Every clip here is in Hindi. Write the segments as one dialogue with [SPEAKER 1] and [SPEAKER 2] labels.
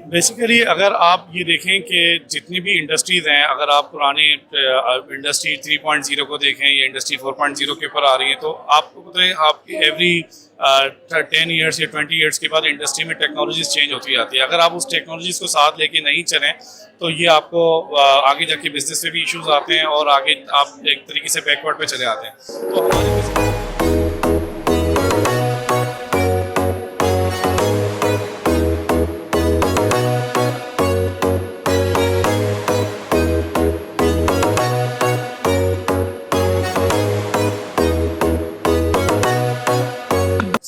[SPEAKER 1] बेसिकली अगर आप ये देखें कि जितनी भी इंडस्ट्रीज़ हैं, अगर आप पुराने इंडस्ट्री 3.0 को देखें या इंडस्ट्री 4.0 के ऊपर आ रही हैं, तो आपको पता है आपकी एवरी 10 ईयर्स या 20 ईयर्स के बाद इंडस्ट्री में टेक्नोलॉजीज चेंज होती जाती है। अगर आप उस टेक्नोलॉजीज़ को साथ लेके नहीं चलें तो ये आपको आगे जाके बिजनेस में भी इश्यूज आते हैं और आगे आप एक तरीके से बैकवर्ड पे चले आते हैं। तो हमारे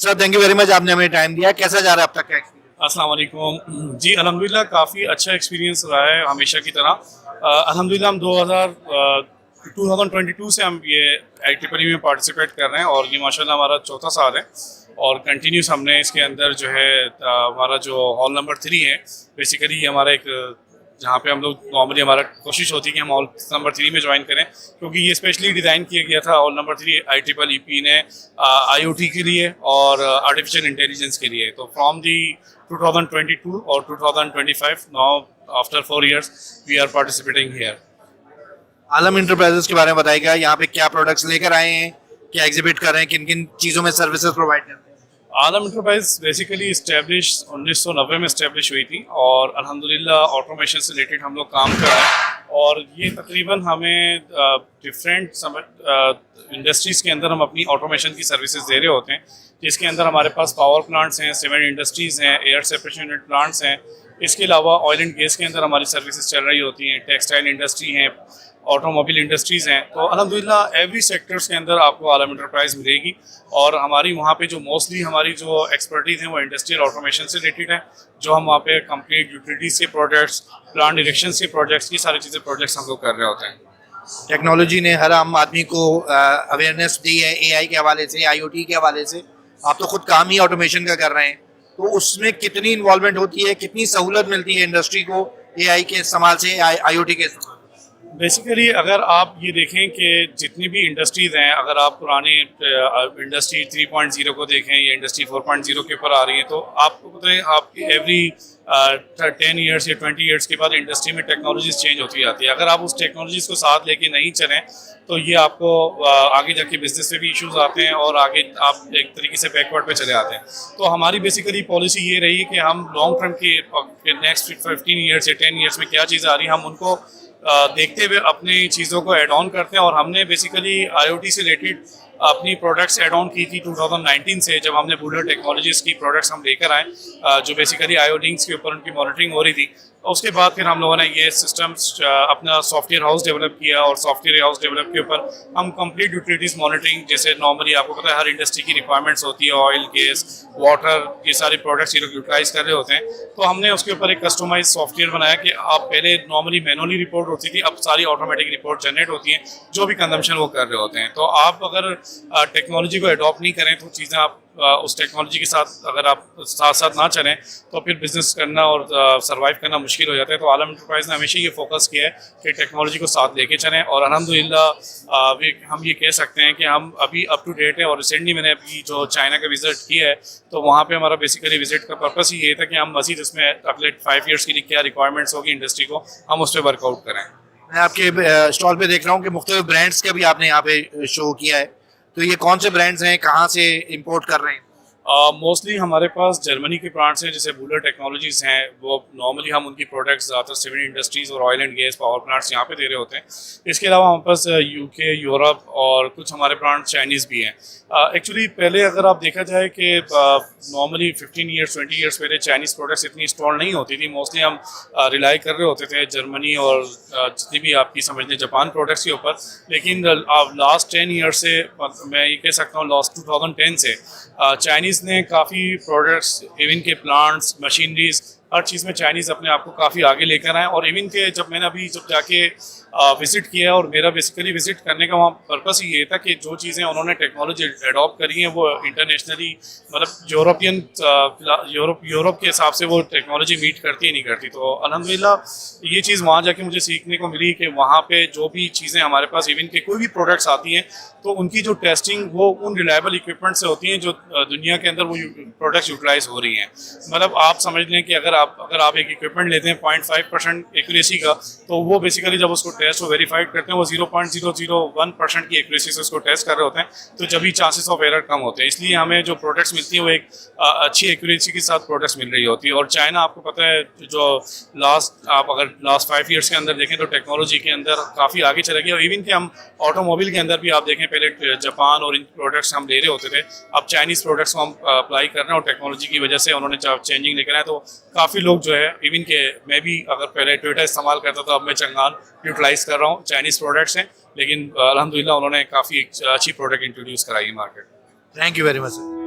[SPEAKER 2] sir thank you very much, आपने हमें टाइम दिया। कैसा जा रहा है अब तक का एक्सपीरियंस?
[SPEAKER 1] अस्सलाम वालेकुम जी, अल्हम्दुलिल्लाह काफ़ी अच्छा एक्सपीरियंस रहा है हमेशा की तरह। अल्हम्दुलिल्लाह हम 2022 से हम ये IEEE में पार्टिसिपेट कर रहे हैं और ये माशाल्लाह हमारा चौथा साल है और कंटिन्यूस हमने इसके अंदर जो है हमारा जो हॉल नंबर 3 है, बेसिकली हमारा एक जहाँ पे हम लोग नॉर्मली हमारा कोशिश होती है कि हम हॉल नंबर 3 में ज्वाइन करें, क्योंकि ये स्पेशली डिज़ाइन किया गया था हॉल नंबर 3 IEEE ने IoT के लिए और आर्टिफिशियल इंटेलिजेंस के लिए। तो फ्रॉम दी 2022 और 2025 now after 4 years we are participating here.
[SPEAKER 2] Alam Enterprises के बारे में बताइएगा, यहाँ पे क्या प्रोडक्ट्स लेकर आए हैं, क्या एग्जिबिट कर रहे हैं, किन किन चीज़ों में सर्विसेज प्रोवाइड करते हैं?
[SPEAKER 1] आलम इंटरप्राइज बेसिकली इस्टेब्लिश 1990 में इस्टेब्लिश हुई थी और अल्हम्दुलिल्लाह ऑटोमेशन से रिलेटेड हम लोग काम कर रहे हैं और ये तकरीबन हमें डिफरेंट इंडस्ट्रीज़ के अंदर हम अपनी ऑटोमेशन की सर्विसेज दे रहे होते हैं, जिसके अंदर हमारे पास पावर प्लांट्स हैं, सीमेंट इंडस्ट्रीज़ हैं, एयर सेपरेशन यूनिट प्लांट्स हैं। इसके अलावा ऑयल एंड गैस के अंदर हमारी सर्विसेज चल रही होती हैं, टेक्सटाइल इंडस्ट्री हैं, ऑटोमोबाइल इंडस्ट्रीज़ हैं। तो अल्हम्दुलिल्लाह एवरी सेक्टर्स के अंदर आपको आलम इंटरप्राइज मिलेगी और हमारी वहाँ पे जो मोस्टली हमारी जो एक्सपर्टीज़ हैं वो इंडस्ट्रियल ऑटोमेशन से रिलेटेड है, जो हम वहाँ पे कंप्लीट यूटिलिटीज़ के प्रोजेक्ट्स, प्लांट इरेक्शन के प्रोजेक्ट्स, ये सारी चीज़ें प्रोजेक्ट्स हम लोग कर रहे होते हैं।
[SPEAKER 2] टेक्नोलॉजी ने हर आम आदमी को अवेयरनेस दी है, AI के हवाले से, IoT के हवाले से। आप तो खुद काम ही ऑटोमेशन का कर रहे हैं, तो उसमें कितनी इन्वॉल्वमेंट होती है, कितनी सहूलत मिलती है इंडस्ट्री को AI के इस्तेमाल से, IoT के इस्तेमाल?
[SPEAKER 1] बेसिकली अगर आप ये देखें कि जितनी भी इंडस्ट्रीज़ हैं, अगर आप पुराने इंडस्ट्री 3.0 को देखें या इंडस्ट्री 4.0 के ऊपर आ रही हैं, तो आपको पता है आपकी एवरी 10 ईयर्स या 20 ईयर्स के बाद इंडस्ट्री में टेक्नोलॉजीज चेंज होती जाती है। अगर आप उस टेक्नोलॉजीज़ को साथ लेके नहीं चलें तो ये आपको आगे जाके बिजनेस में भी इश्यूज आते हैं और आगे आप एक तरीके से बैकवर्ड पे चले आते हैं। तो हमारी बेसिकली पॉलिसी ये रही कि हम लॉन्ग टर्म के नेक्स्ट 15 ईयर्स या 10 ईयर्स में क्या चीज़ आ रही है, हम उनको देखते हुए अपनी चीज़ों को ऐड ऑन करते हैं। और हमने बेसिकली IoT से रिलेटेड अपनी प्रोडक्ट्स ऐड ऑन की थी 2019 से, जब हमने बूलर टेक्नोलॉजीज़ की प्रोडक्ट्स हम लेकर आए, जो बेसिकली IoTs के ऊपर उनकी मॉनिटरिंग हो रही थी। उसके बाद फिर हम लोगों ने ये सिस्टम्स अपना सॉफ्टवेयर हाउस डेवलप किया और सॉफ्टवेयर हाउस डेवलप के ऊपर हम कंप्लीट यूटिलिटीज़ मॉनिटरिंग, जैसे नॉर्मली आपको पता है हर इंडस्ट्री की रिक्वायरमेंट्स होती है, ऑयल, गैस, वाटर, ये सारे प्रोडक्ट्स ये लोग यूटिलाइज़ कर रहे होते हैं। तो हमने उसके ऊपर एक कस्टमाइज सॉफ्टवेयर बनाया कि आप पहले नॉर्मली मैनुअली रिपोर्ट होती थी, अब सारी ऑटोमेटिक रिपोर्ट जनरेट होती हैं, जो भी कंजम्पशन वो कर रहे होते हैं। तो आप अगर टेक्नोलॉजी को अडॉप्ट नहीं करें तो चीज़ें आप उस टेक्नोलॉजी के साथ अगर आप साथ साथ ना चलें तो फिर बिज़नेस करना और सर्वाइव करना मुश्किल हो जाता है। तो आलम इंटरप्राइज ने हमेशा ये फोकस किया है कि टेक्नोलॉजी को साथ लेके चलें और अल्हम्दुलिल्लाह हम ये कह सकते हैं कि हम अभी अप टू डेट है। और रिसेंटली मैंने अभी जो चाइना का विज़िट किया है, तो वहाँ पे हमारा बेसिकली विज़िट का पर्पस ही ये था कि हम मज़ीद इसमें अगले 5 ईयर्स के लिए क्या रिक्वायरमेंट्स होगी इंडस्ट्री को, हम उस पर वर्कआउट करें।
[SPEAKER 2] मैं आपके स्टॉल पे देख रहा हूँ कि मुख्तलिफ ब्रांड्स का भी आपने यहाँ पे शो किया है, तो ये कौन से ब्रांड्स हैं, कहाँ से इम्पोर्ट कर रहे हैं?
[SPEAKER 1] मोस्टली हमारे पास जर्मनी के प्लांट्स हैं, जैसे बूलर टेक्नोलॉजीज़ हैं, वो नॉर्मली हम उनकी प्रोडक्ट्स ज़्यादातर सिविल इंडस्ट्रीज़ और oil and gas power plants यहाँ पे दे रहे होते हैं। इसके अलावा हमारे पास UK, यूरोप और कुछ हमारे प्लांट चाइनीज़ भी हैं। एक्चुअली पहले अगर आप देखा जाए कि नॉर्मली 15 ईयर्स 20 ईयर्स पहले चाइनीज़ प्रोडक्ट्स इतनी इंस्टॉल नहीं होती थी, मोस्टली हम रिलाई कर रहे होते थे जर्मनी और जितनी भी आपकी समझ लें जापान प्रोडक्ट्स के ऊपर। लेकिन लास्ट 10 ईयर्स से, मैं ये कह सकता हूँ लास्ट 2010 से चाइनीज़ ने काफ़ी प्रोडक्ट्स, इवन के प्लांट्स, मशीनरीज, हर चीज़ में चाइनीज़ अपने आप को काफ़ी आगे लेकर आए। और इवन के जब मैंने अभी जब जाके विज़िट किया, और मेरा बेसिकली विज़िट करने का वहाँ पर्पस ही ये था कि जो चीज़ें उन्होंने टेक्नोलॉजी एडॉप्ट करी हैं वो इंटरनेशनली, मतलब यूरोप के हिसाब से वो टेक्नोलॉजी मीट करती ही नहीं करती। तो अल्हम्दुलिल्लाह ये चीज़ वहाँ जाके मुझे सीखने को मिली कि वहाँ पे जो भी चीज़ें हमारे पास इवन के कोई भी प्रोडक्ट्स आती हैं तो उनकी जो टेस्टिंग वो उन रिलायबल इक्विपमेंट से होती हैं जो दुनिया के अंदर वो प्रोडक्ट्स यूटिलाइज हो रही हैं। मतलब आप समझ लें कि अगर अगर आप एक इक्विपमेंट लेते हैं 0.5% एक्यूरेसी का, तो वो बेसिकली जब उसको टेस्ट और वेरीफाइड करते हैं वो 0.001% की एक्यूरेसी से उसको टेस्ट कर रहे होते हैं, तो जब भी चांसेस ऑफ एरर कम होते हैं। इसलिए हमें जो प्रोडक्ट्स मिलती हैं वो एक अच्छी एक्यूरेसी के साथ प्रोडक्ट्स मिल रही होती है। और चाइना आपको पता है जो आप अगर लास्ट 5 ईयर्स के अंदर देखें तो टेक्नोलॉजी के अंदर काफ़ी आगे चले गए। और इवन कि हम ऑटोमोबाइल के अंदर भी आप देखें, पहले जापान और इन प्रोडक्ट्स हम ले रहे होते थे, अब चाइनीज़ प्रोडक्ट्स को हम अप्लाई कर रहे हैं और टेक्नोलॉजी की वजह से उन्होंने चेंजिंग लेकर आए। तो काफ़ी लोग जो है, इवन के मैं भी अगर पहले टोयोटा इस्तेमाल करता था, अब मैं चंगान यूटिलाइज़ कर रहा हूँ। चाइनीज़ प्रोडक्ट्स हैं, लेकिन अल्हम्दुलिल्लाह उन्होंने काफ़ी अच्छी प्रोडक्ट इंट्रोड्यूस कराई है market.
[SPEAKER 2] Thank you very much sir.